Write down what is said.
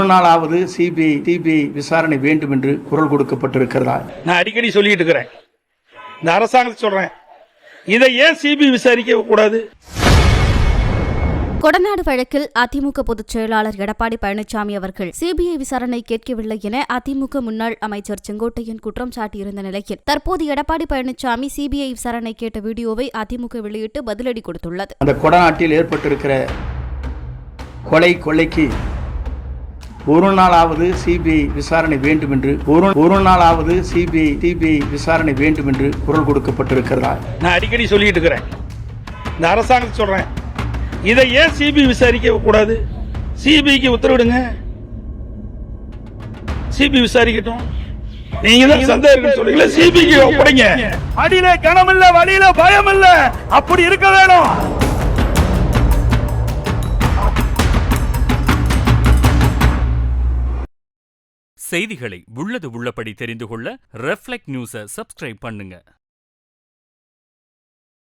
ஒரு நாளாவது சிபிஐ விசாரணை வேண்டும் என்று குரல் கொடுக்கப்பட்டிருக்கிறதா? நான் அடிக்கடி சொல்லிட்டு இருக்கிறேன், இந்த அரசாங்கத்தை சொல்றேன், இதை ஏன் சிபிஐ விசாரிக்க கூடாது? கொடநாடு வழக்கில் அதிமுக பொதுச் செயலாளர் எடப்பாடி பழனிசாமி அவர்கள் சிபிஐ விசாரணை கேட்கவில்லை என அதிமுக முன்னாள் அமைச்சர் செங்கோட்டையன் குற்றம் சாட்டியிருந்த நிலையில் தற்போது எடப்பாடி பழனிசாமி சிபிஐ விசாரணை கேட்ட வீடியோவை அதிமுக வெளியிட்டு பதிலடி கொடுத்துள்ளது. அந்த கொடநாட்டில் ஏற்பட்டிருக்கிற கொலைக்கு ஒரு நாளாவது சிபிஐ விசாரணை வேண்டும் என்று ஒரு நாளாவது சிபிஐ விசாரணை வேண்டும் என்று குரல் கொடுக்கப்பட்டிருக்கிறதா? நான் அடிக்கடி சொல்லிட்டு இருக்கிறேன், இந்த அரசாங்கத்தை சொல்றேன், இதை ஏன் சிபிஐ விசாரிக்க கூடாது? சிபிஐக்கு உத்தரவிடுங்க, சிபிஐ விசாரிக்கட்டும். நீங்க தான் சந்தேகம் சொல்றீங்களா, சிபிஐக்கு ஒப்படைங்க. அடியில கணம் இல்ல, வழியில பயம் இல்ல, அப்படி இருக்க வேணும். செய்திகளை உள்ளது உள்ளபடி தெரிந்து கொள்ள ரெஃப்ளெக்ட் நியூஸை சப்ஸ்கிரைப் பண்ணுங்க.